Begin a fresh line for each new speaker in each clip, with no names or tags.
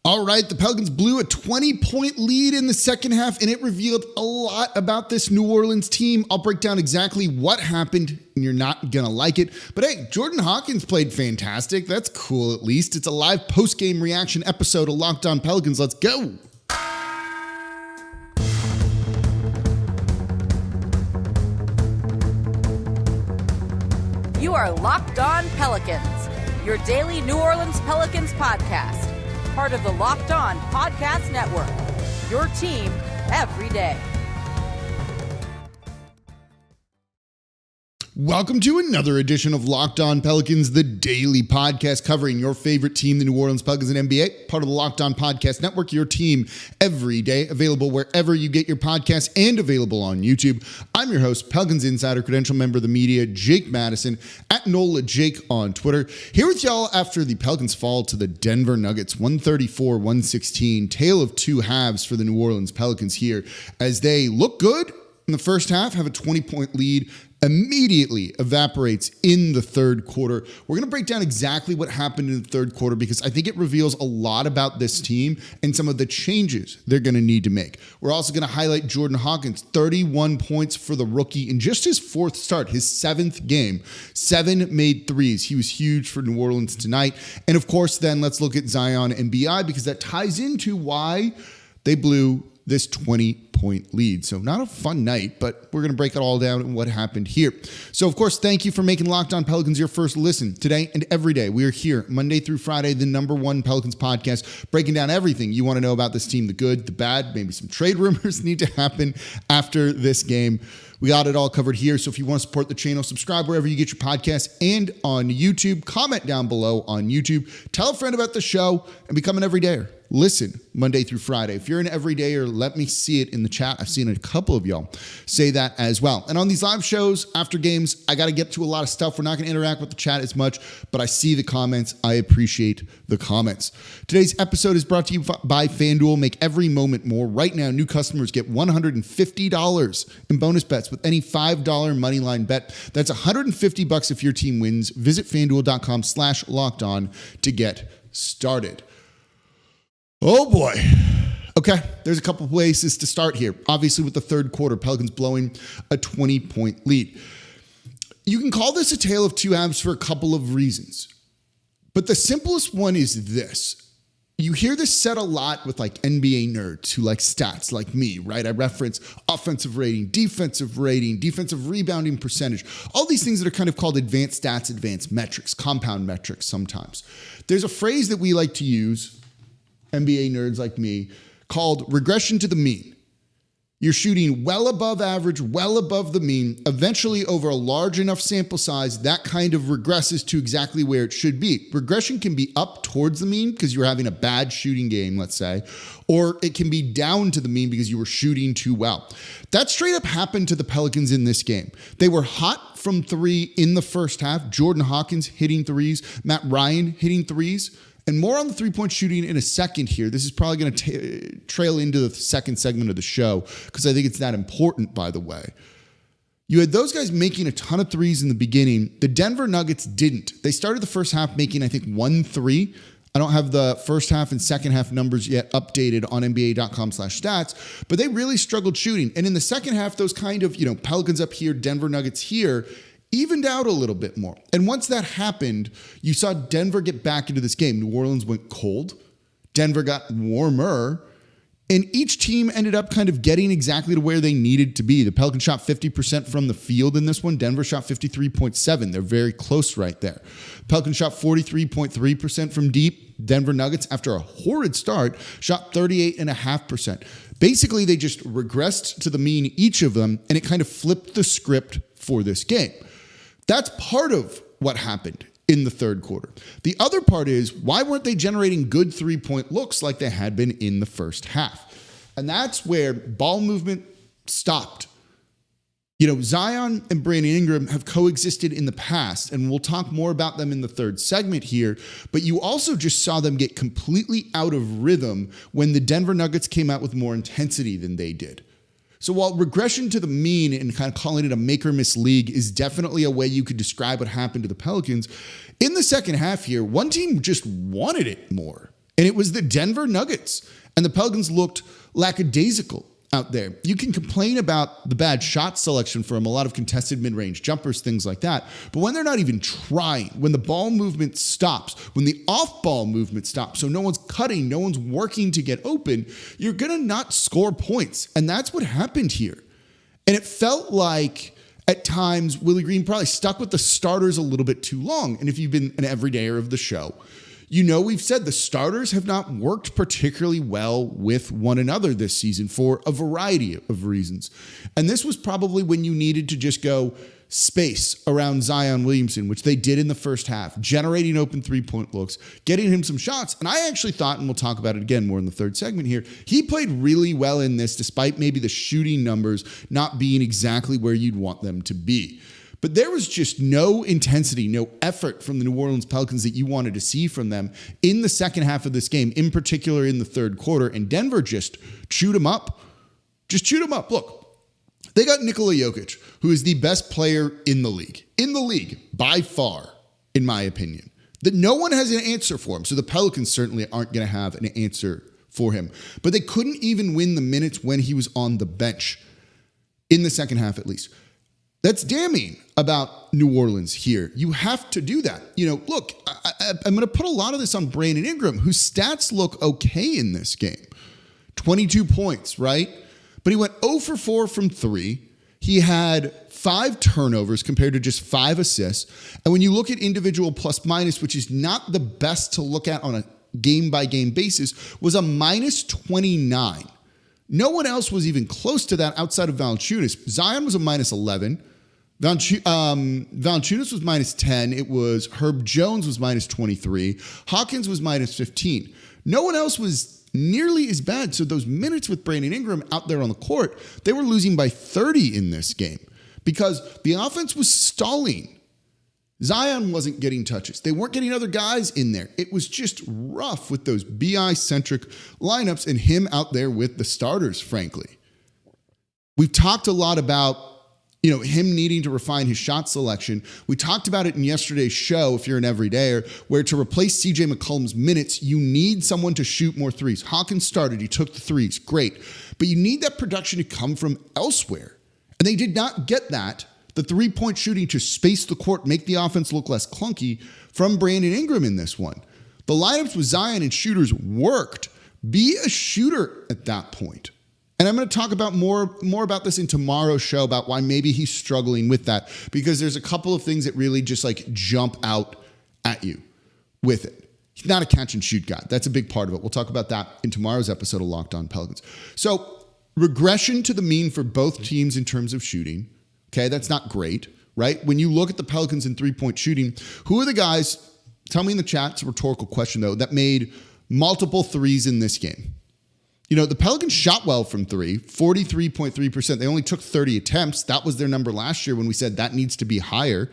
All right, the Pelicans blew a 20-point lead in the second half, and it revealed a lot about this New Orleans team. I'll break down exactly what happened, and you're not going to like it. But hey, Jordan Hawkins played fantastic. That's cool, at least. It's a live post-game reaction episode of Locked On Pelicans. Let's go.
You are Locked On Pelicans, your daily New Orleans Pelicans podcast. Part of the Locked On Podcast Network, your team every day.
Welcome to another edition of Locked On Pelicans, the daily podcast covering your favorite team, the New Orleans Pelicans and NBA, part of the Locked On Podcast Network, your team every day, available wherever you get your podcasts and available on YouTube. I'm your host, Pelicans Insider, credential member of the media, Jake Madison, at Nola Jake on Twitter. Here with y'all after the Pelicans fall to the Denver Nuggets, 134-116, tale of two halves for the New Orleans Pelicans here, as they look good in the first half, have a 20-point lead, immediately evaporates in the third quarter. We're going to break down exactly what happened in the third quarter because I think it reveals a lot about this team and some of the changes they're going to need to make. We're also going to highlight Jordan Hawkins, 31 points for the rookie in just his fourth start, his seventh game, 7 made threes. He was huge for New Orleans tonight. And of course, then let's look at Zion and BI because that ties into why they blew this 20-point lead. So not a fun night, but we're going to break it all down and what happened here. So of course, thank you for making Locked On Pelicans your first listen today and every day. We are here Monday through Friday, the #1 Pelicans podcast, breaking down everything you want to know about this team, the good, the bad, maybe some trade rumors need to happen after this game. We got it all covered here. So if you want to support the channel, subscribe wherever you get your podcasts and on YouTube. Comment down below on YouTube. Tell a friend about the show and become an everydayer. Listen Monday through Friday. If you're an everydayer, let me see it in the chat. I've seen a couple of y'all say that as well. And on these live shows after games, I got to get to a lot of stuff. We're not going to interact with the chat as much, but I see the comments. I appreciate the comments. Today's episode is brought to you by FanDuel. Make every moment more. Right now, new customers get $150 in bonus bets with any $5 moneyline bet. That's $150 if your team wins. Visit FanDuel.com/lockedon to get started. Oh boy. Okay, there's a couple places to start here. Obviously with the third quarter, Pelicans blowing a 20-point lead. You can call this a tale of two halves for a couple of reasons. But the simplest one is this. You hear this said a lot with like NBA nerds who like stats like me, right? I reference offensive rating, defensive rebounding percentage, all these things that are kind of called advanced stats, advanced metrics, compound metrics sometimes. There's a phrase that we like to use, NBA nerds like me, called regression to the mean. You're shooting well above average, well above the mean. Eventually, over a large enough sample size, that kind of regresses to exactly where it should be. Regression can be up towards the mean because you're having a bad shooting game, let's say, or it can be down to the mean because you were shooting too well. That straight up happened to the Pelicans in this game. They were hot from three in the first half. Jordan Hawkins hitting threes, Matt Ryan hitting threes. And more on the three-point shooting in a second here. This is probably going to trail into the second segment of the show because I think it's that important, by the way. You had those guys making a ton of threes in the beginning. The Denver Nuggets didn't. They started the first half making, I think, 1 3. I don't have the first half and second half numbers yet updated on NBA.com/stats, but they really struggled shooting. And in the second half, those kind of, Pelicans up here, Denver Nuggets here, evened out a little bit more. And once that happened, you saw Denver get back into this game. New Orleans went cold. Denver got warmer. And each team ended up kind of getting exactly to where they needed to be. The Pelicans shot 50% from the field in this one. Denver shot 53.7%. They're very close right there. Pelicans shot 43.3% from deep. Denver Nuggets, after a horrid start, shot 38.5%. Basically, they just regressed to the mean, each of them, and it kind of flipped the script for this game. That's part of what happened in the third quarter. The other part is, why weren't they generating good three-point looks like they had been in the first half? And that's where ball movement stopped. Zion and Brandon Ingram have coexisted in the past, and we'll talk more about them in the third segment here, but you also just saw them get completely out of rhythm when the Denver Nuggets came out with more intensity than they did. So while regression to the mean and kind of calling it a make or miss league is definitely a way you could describe what happened to the Pelicans, in the second half here, one team just wanted it more. And it was the Denver Nuggets. And the Pelicans looked lackadaisical out there. You can complain about the bad shot selection from a lot of contested mid-range jumpers, things like that. But when they're not even trying, when the ball movement stops, when the off-ball movement stops, so no one's cutting, no one's working to get open, you're going to not score points. And that's what happened here. And it felt like at times Willie Green probably stuck with the starters a little bit too long. And if you've been an everydayer of the show, you know, we've said the starters have not worked particularly well with one another this season for a variety of reasons. And this was probably when you needed to just go space around Zion Williamson, which they did in the first half, generating open three-point looks, getting him some shots. And I actually thought, and we'll talk about it again more in the third segment here, he played really well in this, despite maybe the shooting numbers not being exactly where you'd want them to be. But there was just no intensity, no effort from the New Orleans Pelicans that you wanted to see from them in the second half of this game, in particular in the third quarter. And Denver just chewed them up. Just chewed them up. Look, they got Nikola Jokic, who is the best player in the league, by far, in my opinion. That no one has an answer for him. So the Pelicans certainly aren't going to have an answer for him. But they couldn't even win the minutes when he was on the bench, in the second half at least. That's damning about New Orleans here. You have to do that. You know, look, I'm going to put a lot of this on Brandon Ingram, whose stats look okay in this game. 22 points, right? But he went 0 for 4 from 3. He had 5 turnovers compared to just 5 assists. And when you look at individual plus minus, which is not the best to look at on a game-by-game basis, was a minus 29. No one else was even close to that outside of Valanciunas. Zion was a minus 11. Valanciunas was minus 10. It was Herb Jones was minus 23. Hawkins was minus 15. No one else was nearly as bad. So those minutes with Brandon Ingram out there on the court, they were losing by 30 in this game because the offense was stalling. Zion wasn't getting touches. They weren't getting other guys in there. It was just rough with those BI-centric lineups and him out there with the starters, frankly. We've talked a lot about, you know, him needing to refine his shot selection. We talked about it in yesterday's show, if you're an everydayer, where to replace CJ McCollum's minutes, you need someone to shoot more threes. Hawkins started. He took the threes. Great. But you need that production to come from elsewhere. And they did not get that. The three-point shooting to space the court, make the offense look less clunky from Brandon Ingram in this one. The lineups with Zion and shooters worked. Be a shooter at that point. And I'm going to talk about more about this in tomorrow's show about why maybe he's struggling with that, because there's a couple of things that really just like jump out at you with it. He's not a catch and shoot guy. That's a big part of it. We'll talk about that in tomorrow's episode of Locked On Pelicans. So regression to the mean for both teams in terms of shooting. Okay, that's not great, right? When you look at the Pelicans in three-point shooting, who are the guys, tell me in the chat, it's a rhetorical question though, that made multiple threes in this game? You know, the Pelicans shot well from three, 43.3%. They only took 30 attempts. That was their number last year when we said that needs to be higher.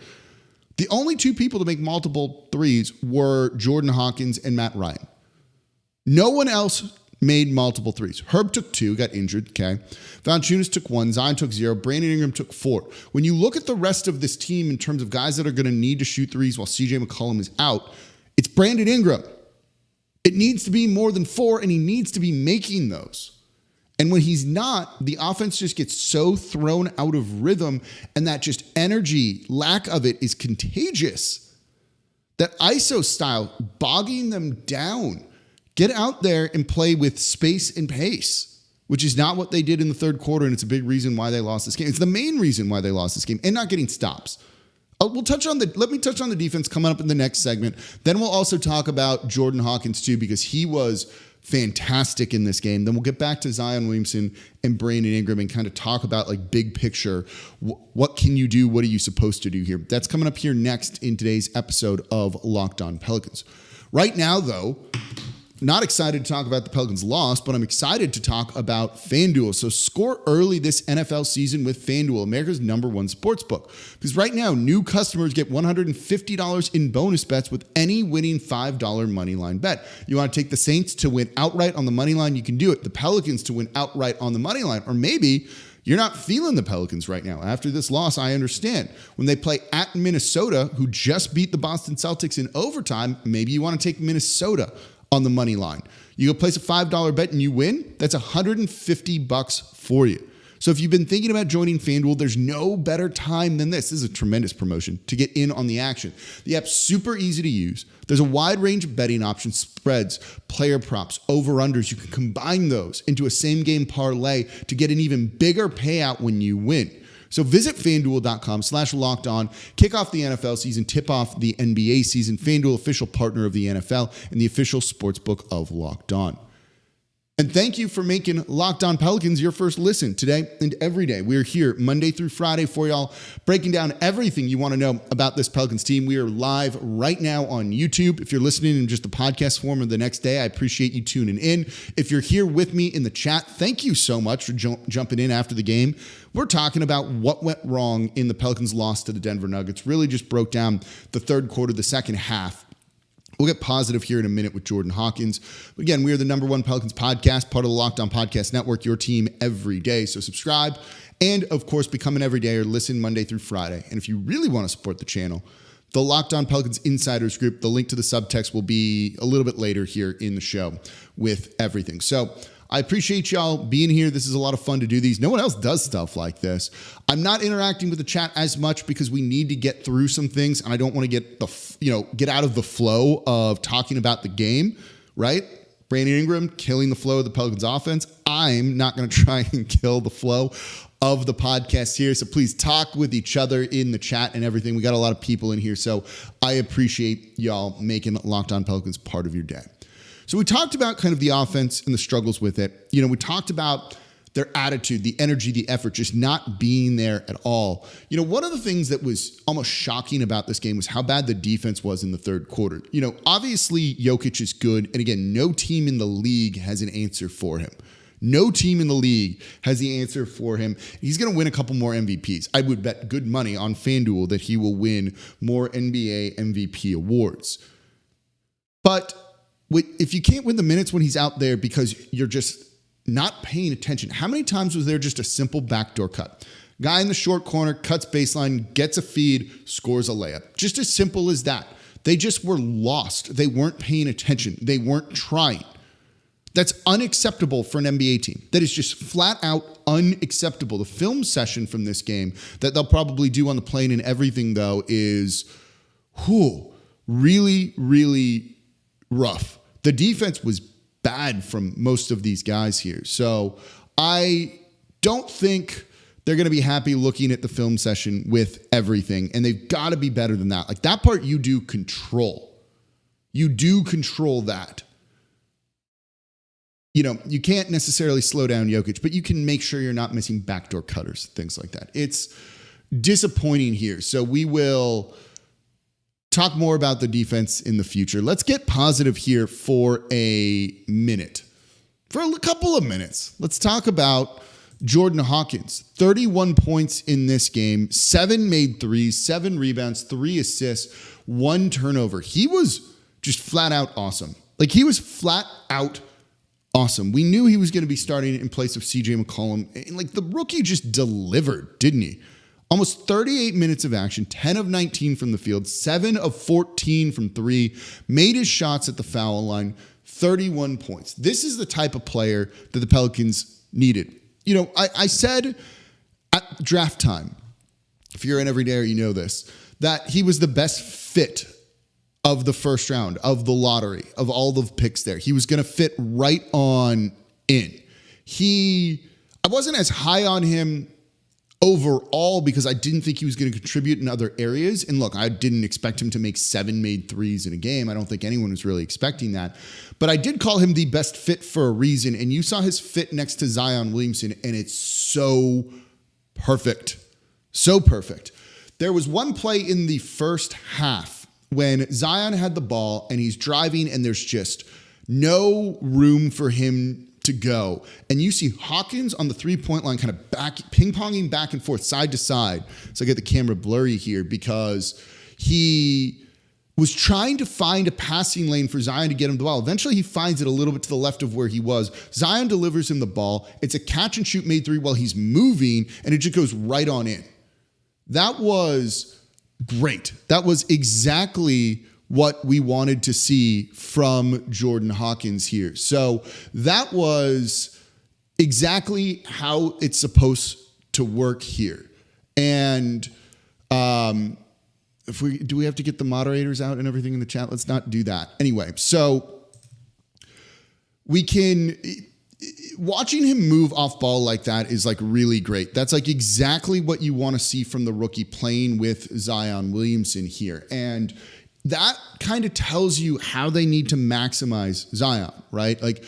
The only two people to make multiple threes were Jordan Hawkins and Matt Ryan. No one else made multiple threes. Herb took 2, got injured, okay. Valanciunas took 1, Zion took 0, Brandon Ingram took 4. When you look at the rest of this team in terms of guys that are going to need to shoot threes while CJ McCollum is out, it's Brandon Ingram. It needs to be more than 4, and he needs to be making those. And when he's not, the offense just gets so thrown out of rhythm, and that just energy, lack of it, is contagious. That ISO style, bogging them down. Get out there and play with space and pace, which is not what they did in the third quarter, and it's a big reason why they lost this game. It's the main reason why they lost this game, and not getting stops. Let me touch on the defense coming up in the next segment. Then we'll also talk about Jordan Hawkins too, because he was fantastic in this game. Then we'll get back to Zion Williamson and Brandon Ingram and kind of talk about like big picture. What can you do? What are you supposed to do here? That's coming up here next in today's episode of Locked On Pelicans. Right now, though, not excited to talk about the Pelicans' loss, but I'm excited to talk about FanDuel. So score early this NFL season with FanDuel, America's #1 sportsbook. Because right now, new customers get $150 in bonus bets with any winning $5 moneyline bet. You want to take the Saints to win outright on the moneyline? You can do it. The Pelicans to win outright on the moneyline. Or maybe you're not feeling the Pelicans right now. After this loss, I understand. When they play at Minnesota, who just beat the Boston Celtics in overtime, maybe you want to take Minnesota on the money line. You go place a $5 bet and you win, that's $150 for you. So if you've been thinking about joining FanDuel, there's no better time than this. This is a tremendous promotion to get in on the action. The app's super easy to use. There's a wide range of betting options, spreads, player props, over-unders. You can combine those into a same-game parlay to get an even bigger payout when you win. So visit FanDuel.com/lockedon, kick off the NFL season, tip off the NBA season. FanDuel, official partner of the NFL and the official sportsbook of Locked On. And thank you for making Locked On Pelicans your first listen today and every day. We're here Monday through Friday for y'all, breaking down everything you want to know about this Pelicans team. We are live right now on YouTube. If you're listening in just the podcast form or the next day, I appreciate you tuning in. If you're here with me in the chat, thank you so much for jumping in after the game. We're talking about what went wrong in the Pelicans' loss to the Denver Nuggets. Really just broke down the third quarter, the second half. We'll get positive here in a minute with Jordan Hawkins. But again, we are the #1 Pelicans podcast, part of the Locked On Podcast Network, your team every day. So subscribe and, of course, become an everyday or listen Monday through Friday. And if you really want to support the channel, the Locked On Pelicans Insiders Group, the link to the subtext will be a little bit later here in the show with everything. So I appreciate y'all being here. This is a lot of fun to do these. No one else does stuff like this. I'm not interacting with the chat as much because we need to get through some things, and I don't want to get out of the flow of talking about the game, right? Brandon Ingram killing the flow of the Pelicans offense. I'm not going to try and kill the flow of the podcast here. So please talk with each other in the chat and everything. We got a lot of people in here, so I appreciate y'all making Locked On Pelicans part of your day. So we talked about kind of the offense and the struggles with it. We talked about their attitude, the energy, the effort, just not being there at all. One of the things that was almost shocking about this game was how bad the defense was in the third quarter. Obviously Jokic is good. And again, no team in the league has an answer for him. No team in the league has the answer for him. He's going to win a couple more MVPs. I would bet good money on FanDuel that he will win more NBA MVP awards. But if you can't win the minutes when he's out there because you're just not paying attention, how many times was there just a simple backdoor cut? Guy in the short corner, cuts baseline, gets a feed, scores a layup. Just as simple as that. They just were lost. They weren't paying attention. They weren't trying. That's unacceptable for an NBA team. That is just flat out unacceptable. The film session from this game that they'll probably do on the plane and everything, though, is really, really rough. The defense was bad from most of these guys here. So I don't think they're going to be happy looking at the film session with everything. And they've got to be better than that. Like that part you do control. You do control that. You can't necessarily slow down Jokic, but you can make sure you're not missing backdoor cutters, things like that. It's disappointing here. So we will talk more about the defense in the future. Let's get positive here for a minute. For a couple of minutes, let's talk about Jordan Hawkins. 31 points in this game, 7 made threes, 7 rebounds, 3 assists, 1 turnover. He was just flat out awesome. He was flat out awesome. We knew he was going to be starting in place of CJ McCollum. And the rookie just delivered, didn't he? Almost 38 minutes of action, 10 of 19 from the field, 7 of 14 from 3, made his shots at the foul line, 31 points. This is the type of player that the Pelicans needed. I said at draft time, if you're an everydayer, you know this, that he was the best fit of the first round, of the lottery, of all the picks there. He was going to fit right on in. I wasn't as high on him overall because I didn't think he was going to contribute in other areas. And look, I didn't expect him to make 7 made threes in a game. I don't think anyone was really expecting that. But I did call him the best fit for a reason. And you saw his fit next to Zion Williamson, and it's so perfect. So perfect. There was one play in the first half when Zion had the ball and he's driving and there's just no room for him to go. And you see Hawkins on the 3-point line kind of ping-ponging back and forth, side to side. So I get the camera blurry here because he was trying to find a passing lane for Zion to get him the ball. Eventually he finds it a little bit to the left of where he was. Zion delivers him the ball. It's a catch and shoot made 3 while he's moving, and it just goes right on in. That was great. That was exactly what we wanted to see from Jordan Hawkins here. So that was exactly how it's supposed to work here. And do we have to get the moderators out and everything in the chat? Let's not do that. Anyway, so watching him move off ball like that is like really great. That's like exactly what you want to see from the rookie playing with Zion Williamson here. And that kind of tells you how they need to maximize Zion, right? Like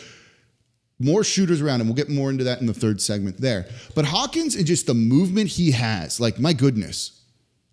more shooters around him. We'll get more into that in the third segment there. But Hawkins and just the movement he has, like, my goodness.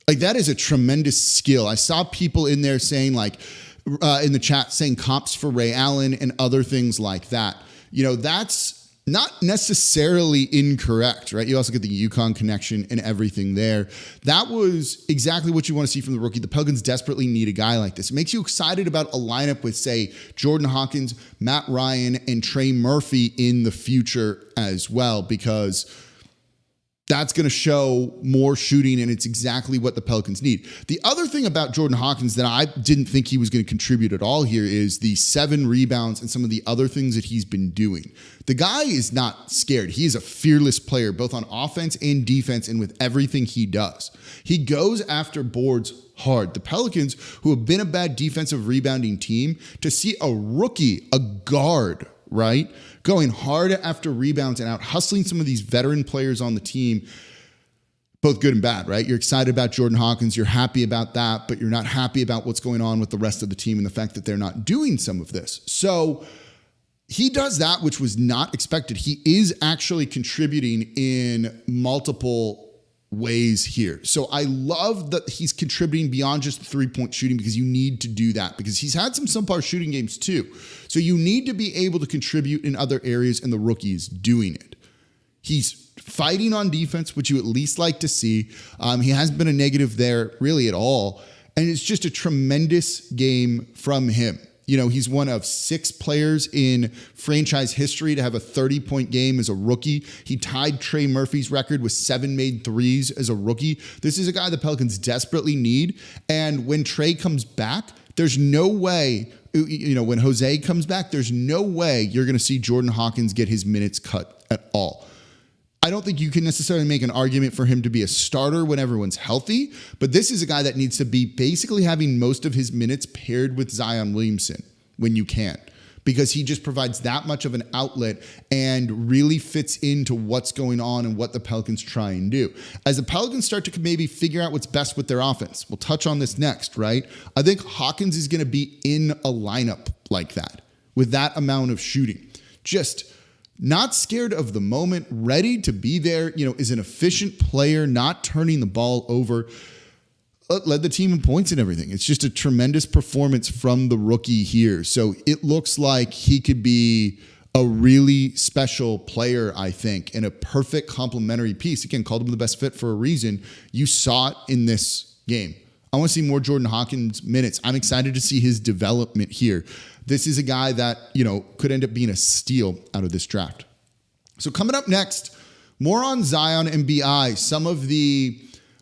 Like, that is a tremendous skill. I saw people in there saying, like, in the chat, saying comps for Ray Allen and other things like that. You know, that's not necessarily incorrect, right? You also get the UConn connection and everything there. That was exactly what you want to see from the rookie. The Pelicans desperately need a guy like this. It makes you excited about a lineup with, say, Jordan Hawkins, Matt Ryan, and Trey Murphy in the future as well, because that's going to show more shooting, and it's exactly what the Pelicans need. The other thing about Jordan Hawkins that I didn't think he was going to contribute at all here is the 7 rebounds and some of the other things that he's been doing. The guy is not scared. He is a fearless player, both on offense and defense, and with everything he does. He goes after boards hard. The Pelicans, who have been a bad defensive rebounding team, to see a rookie, a guard, right, going hard after rebounds and out hustling some of these veteran players on the team, both good and bad, right? You're excited about Jordan Hawkins. You're happy about that, but you're not happy about what's going on with the rest of the team and the fact that they're not doing some of this. So he does that, which was not expected. He is actually contributing in multiple ways here. So I love that he's contributing beyond just 3-point shooting, because you need to do that, because he's had some subpar shooting games too. So you need to be able to contribute in other areas, and the rookie is doing it. He's fighting on defense, which you at least like to see. He hasn't been a negative there really at all. And it's just a tremendous game from him. You know, he's one of 6 players in franchise history to have a 30-point game as a rookie. He tied Trey Murphy's record with 7 made threes as a rookie. This is a guy the Pelicans desperately need. And when Trey comes back, there's no way, you know, when Jose comes back, there's no way you're going to see Jordan Hawkins get his minutes cut at all. I don't think you can necessarily make an argument for him to be a starter when everyone's healthy, but this is a guy that needs to be basically having most of his minutes paired with Zion Williamson when you can, because he just provides that much of an outlet and really fits into what's going on and what the Pelicans try and do. As the Pelicans start to maybe figure out what's best with their offense, we'll touch on this next, right? I think Hawkins is going to be in a lineup like that with that amount of shooting. Just not scared of the moment, ready to be there, you know, is an efficient player, not turning the ball over, led the team in points and everything. It's just a tremendous performance from the rookie here. So it looks like he could be a really special player, I think, and a perfect complementary piece. Again, called him the best fit for a reason. You saw it in this game. I want to see more Jordan Hawkins minutes. I'm excited to see his development here. This is a guy that, you know, could end up being a steal out of this draft. So coming up next, more on Zion and BI, some of the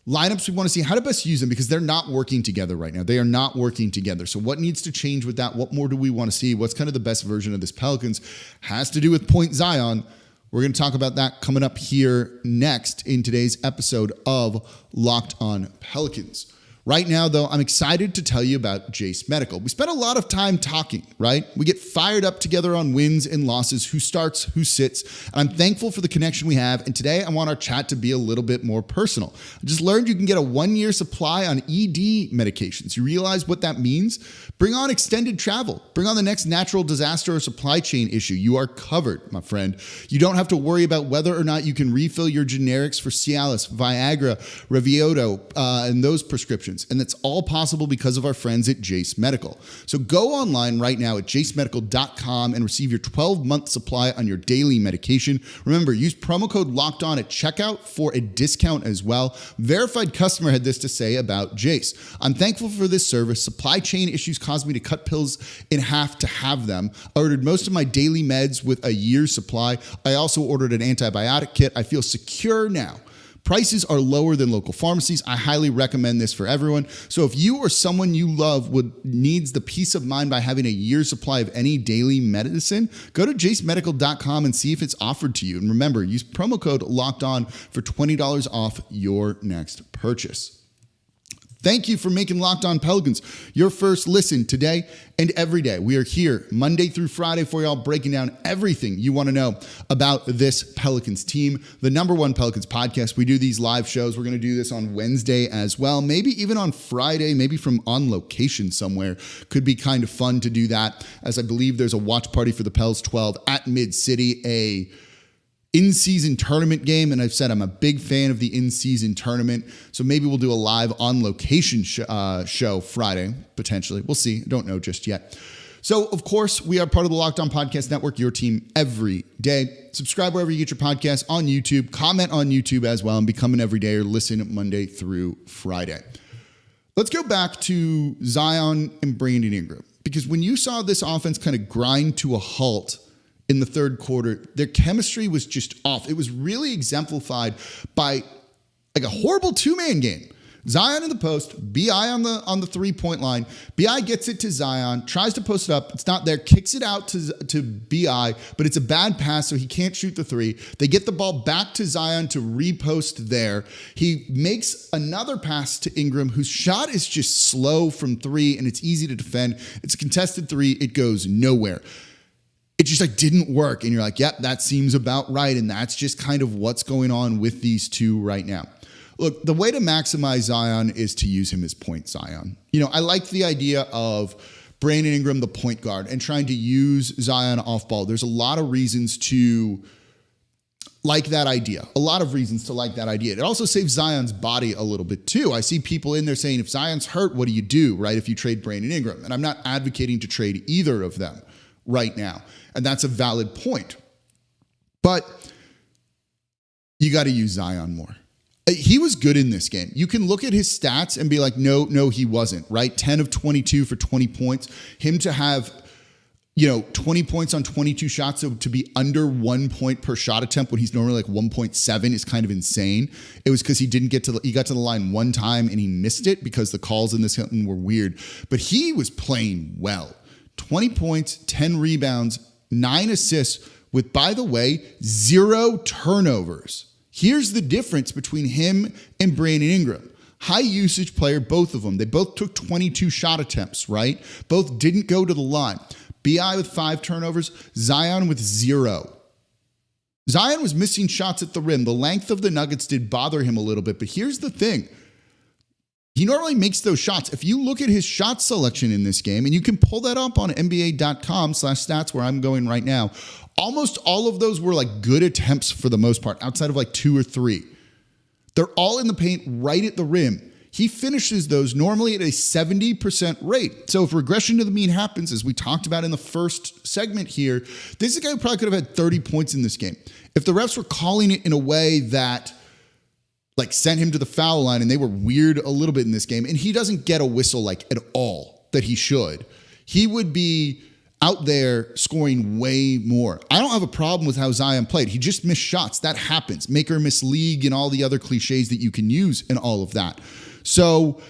lineups we want to see, how to best use them, because they're not working together right now. They are not working together. So what needs to change with that? What more do we want to see? What's kind of the best version of this Pelicans? Has to do with Point Zion. We're going to talk about that coming up here next in today's episode of Locked On Pelicans. Right now, though, I'm excited to tell you about Jase Medical. We spent a lot of time talking, right? We get fired up together on wins and losses, who starts, who sits. And I'm thankful for the connection we have. And today, I want our chat to be a little bit more personal. I just learned you can get a 1-year supply on ED medications. You realize what that means? Bring on extended travel. Bring on the next natural disaster or supply chain issue. You are covered, my friend. You don't have to worry about whether or not you can refill your generics for Cialis, Viagra, Revioto, and those prescriptions. And that's all possible because of our friends at Jase Medical. So go online right now at jasemedical.com and receive your 12-month supply on your daily medication. Remember, use promo code LOCKEDON at checkout for a discount as well. Verified customer had this to say about Jase. I'm thankful for this service. Supply chain issues caused me to cut pills in half to have them. I ordered most of my daily meds with a year's supply. I also ordered an antibiotic kit. I feel secure now. Prices are lower than local pharmacies. I highly recommend this for everyone. So if you or someone you love needs the peace of mind by having a year's supply of any daily medicine, go to jacemedical.com and see if it's offered to you. And remember, use promo code LOCKEDON for $20 off your next purchase. Thank you for making Locked On Pelicans your first listen today and every day. We are here Monday through Friday for y'all, breaking down everything you want to know about this Pelicans team, the #1 Pelicans podcast. We do these live shows. We're going to do this on Wednesday as well, maybe even on Friday, maybe from on location somewhere. Could be kind of fun to do that, as I believe there's a watch party for the Pels 12 at Mid-City, a in-season tournament game, and I've said I'm a big fan of the in-season tournament, so maybe we'll do a live on-location show Friday, potentially. We'll see. Don't know just yet. So, of course, we are part of the Locked On Podcast Network, your team every day. Subscribe wherever you get your podcasts, on YouTube. Comment on YouTube as well, and become an everyday or listen Monday through Friday. Let's go back to Zion and Brandon Ingram, because when you saw this offense kind of grind to a halt in the third quarter, their chemistry was just off. It was really exemplified by like a horrible two-man game. Zion in the post, BI on the three-point line. BI gets it to Zion, tries to post it up. It's not there, kicks it out to BI, but it's a bad pass, so he can't shoot the three. They get the ball back to Zion to repost there. He makes another pass to Ingram, whose shot is just slow from three, and it's easy to defend. It's a contested three. It goes nowhere. It just like didn't work. And you're like, yep, that seems about right. And that's just kind of what's going on with these two right now. Look, the way to maximize Zion is to use him as point Zion. You know, I like the idea of Brandon Ingram, the point guard, and trying to use Zion off ball. There's a lot of reasons to like that idea. It also saves Zion's body a little bit too. I see people in there saying, if Zion's hurt, what do you do, right? If you trade Brandon Ingram. And I'm not advocating to trade either of them right now. And that's a valid point. But you got to use Zion more. He was good in this game. You can look at his stats and be like, no, he wasn't, right? 10 of 22 for 20 points. Him to have, 20 points on 22 shots, so to be under 1 point per shot attempt when he's normally like 1.7 is kind of insane. It was because he got to the line one time and he missed it because the calls in this one were weird. But he was playing well. 20 points, 10 rebounds, 9 assists with, by the way, 0 turnovers. Here's the difference between him and Brandon Ingram. High usage player, both of them. They both took 22 shot attempts, right? Both didn't go to the line. BI with 5 turnovers, Zion with 0. Zion was missing shots at the rim. The length of the Nuggets did bother him a little bit, but here's the thing. He normally makes those shots. If you look at his shot selection in this game, and you can pull that up on NBA.com/stats where I'm going right now, almost all of those were like good attempts for the most part, outside of like 2 or 3. They're all in the paint right at the rim. He finishes those normally at a 70% rate. So if regression to the mean happens, as we talked about in the first segment here, this is a guy who probably could have had 30 points in this game. If the refs were calling it in a way that like sent him to the foul line, and they were weird a little bit in this game, and he doesn't get a whistle like at all that he should, he would be out there scoring way more. I don't have a problem with how Zion played. He just missed shots. That happens. Make or miss league and all the other cliches that you can use and all of that. So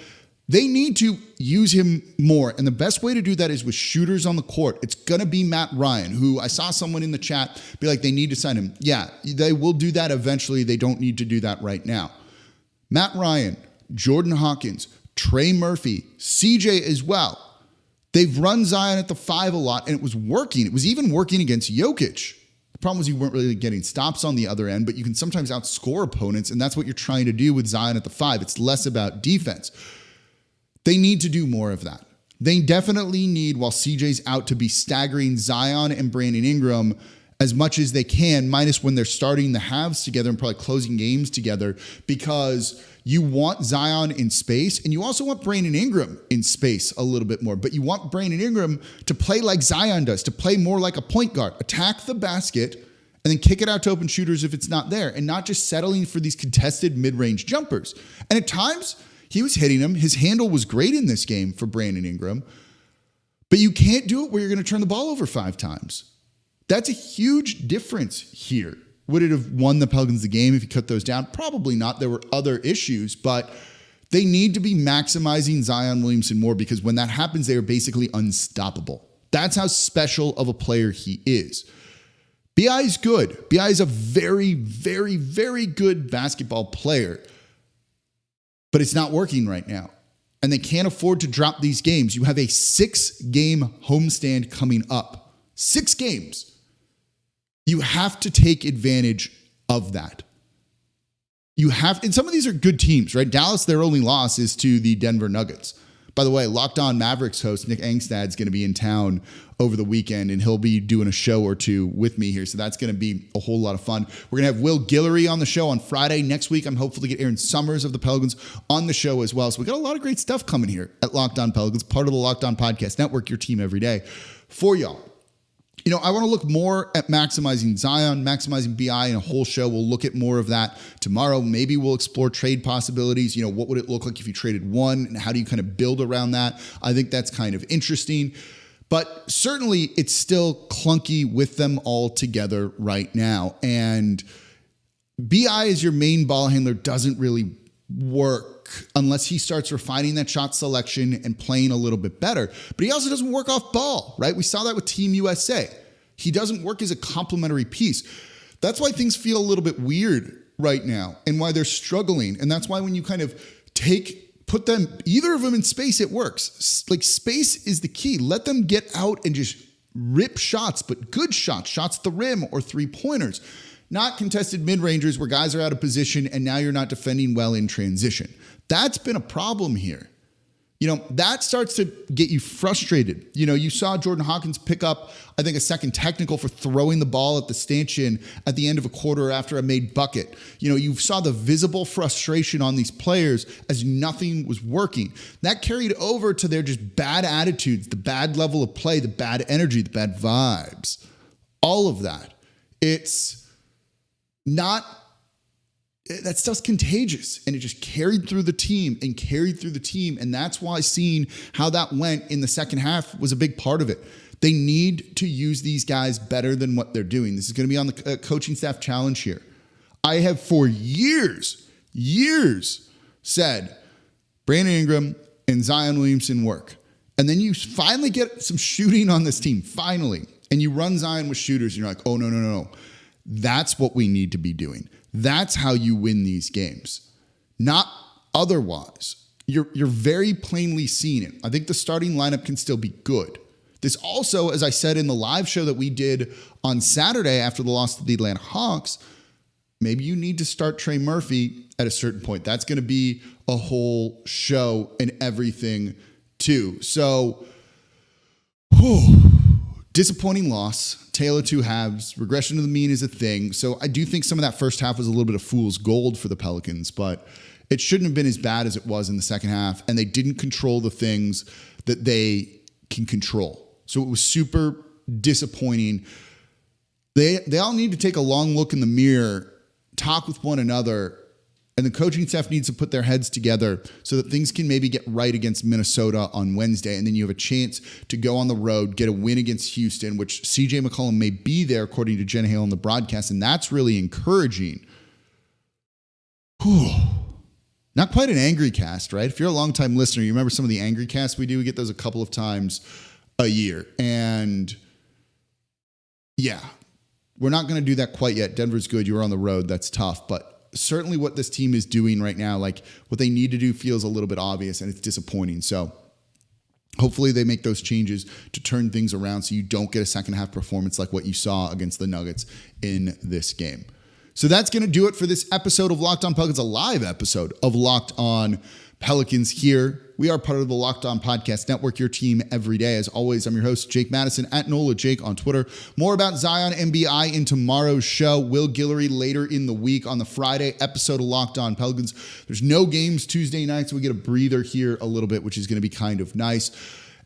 they need to use him more. And the best way to do that is with shooters on the court. It's going to be Matt Ryan, who I saw someone in the chat be like, they need to sign him. Yeah, they will do that eventually. They don't need to do that right now. Matt Ryan, Jordan Hawkins, Trey Murphy, CJ as well. They've run Zion at the 5 a lot, and it was working. It was even working against Jokic. The problem was you weren't really getting stops on the other end, but you can sometimes outscore opponents, and that's what you're trying to do with Zion at the 5. It's less about defense. They need to do more of that. They definitely need, while CJ's out, to be staggering Zion and Brandon Ingram as much as they can, minus when they're starting the halves together and probably closing games together, because you want Zion in space and you also want Brandon Ingram in space a little bit more. But you want Brandon Ingram to play like Zion does, to play more like a point guard, attack the basket and then kick it out to open shooters if it's not there, and not just settling for these contested mid-range jumpers. And at times, he was hitting them. His handle was great in this game for Brandon Ingram, but you can't do it where you're going to turn the ball over 5 times. That's a huge difference here. Would it have won the Pelicans the game if he cut those down? Probably not. There were other issues, but they need to be maximizing Zion Williamson more, because when that happens, they are basically unstoppable. That's how special of a player he is. BI is good. BI is a very, very, very good basketball player, but it's not working right now. And they can't afford to drop these games. You have a 6-game homestand coming up. 6 games. You have to take advantage of that. You have, and some of these are good teams, right? Dallas, their only loss is to the Denver Nuggets. By the way, Locked On Mavericks host Nick Angstad's going to be in town over the weekend, and he'll be doing a show or two with me here. So that's going to be a whole lot of fun. We're going to have Will Guillory on the show on Friday. Next week, I'm hopeful to get Aaron Summers of the Pelicans on the show as well. So we got a lot of great stuff coming here at Locked On Pelicans, part of the Locked On Podcast Network, your team every day for y'all. You know, I want to look more at maximizing Zion, maximizing BI in a whole show. We'll look at more of that tomorrow. Maybe we'll explore trade possibilities. You know, what would it look like if you traded one, and how do you kind of build around that? I think that's kind of interesting. But certainly it's still clunky with them all together right now. And BI as your main ball handler doesn't really work unless he starts refining that shot selection and playing a little bit better. But he also doesn't work off ball, right? We saw that with Team USA. He doesn't work as a complementary piece. That's why things feel a little bit weird right now, and why they're struggling. And that's why when you kind of put them, either of them in space, it works. Like, space is the key. Let them get out and just rip shots, but good shots, shots at the rim or 3-pointers. Not contested mid-rangers where guys are out of position and now you're not defending well in transition. That's been a problem here. You know, that starts to get you frustrated. You know, you saw Jordan Hawkins pick up, I think, a second technical for throwing the ball at the stanchion at the end of a quarter after a made bucket. You know, you saw the visible frustration on these players as nothing was working. That carried over to their just bad attitudes, the bad level of play, the bad energy, the bad vibes, all of that. It's not, that stuff's contagious, and it just carried through the team. And that's why seeing how that went in the second half was a big part of it. They need to use these guys better than what they're doing. This is going to be on the coaching staff challenge here. I have for years said Brandon Ingram and Zion Williamson work. And then you finally get some shooting on this team, finally. And you run Zion with shooters, and you're like, oh, no. That's what we need to be doing. That's how you win these games, not otherwise. You're very plainly seeing it. I think the starting lineup can still be good. This also, as I said in the live show that we did on Saturday after the loss to the Atlanta Hawks, maybe you need to start Trey Murphy at a certain point. That's going to be a whole show and everything too. So, disappointing loss. Tale of two halves. Regression to the mean is a thing. So I do think some of that first half was a little bit of fool's gold for the Pelicans, but it shouldn't have been as bad as it was in the second half. And they didn't control the things that they can control. So it was super disappointing. They all need to take a long look in the mirror, talk with one another, and the coaching staff needs to put their heads together so that things can maybe get right against Minnesota on Wednesday. And then you have a chance to go on the road, get a win against Houston, which CJ McCollum may be there, according to Jen Hale on the broadcast. And that's really encouraging. Not quite an angry cast, right? If you're a longtime listener, you remember some of the angry casts we do. We get those a couple of times a year. And yeah, we're not going to do that quite yet. Denver's good. You were on the road. That's tough. But certainly what this team is doing right now, like what they need to do, feels a little bit obvious, and it's disappointing. So hopefully they make those changes to turn things around so you don't get a second half performance like what you saw against the Nuggets in this game. So that's going to do it for this episode of Locked On Pelicans, a live episode of Locked On Pelicans here. We are part of the Locked On Podcast Network, your team every day. As always, I'm your host, Jake Madison, at Nola Jake on Twitter. More about Zion and BI in tomorrow's show. Will Guillory later in the week on the Friday episode of Locked On Pelicans. There's no games Tuesday night, so we get a breather here a little bit, which is going to be kind of nice.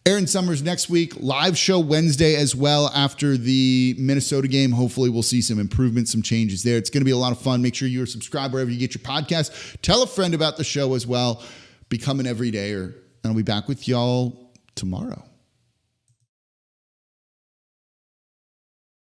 Aaron Summers next week, live show Wednesday as well after the Minnesota game. Hopefully we'll see some improvements, some changes there. It's going to be a lot of fun. Make sure you're subscribed wherever you get your podcast. Tell a friend about the show as well. Become an everydayer, and I'll be back with y'all tomorrow.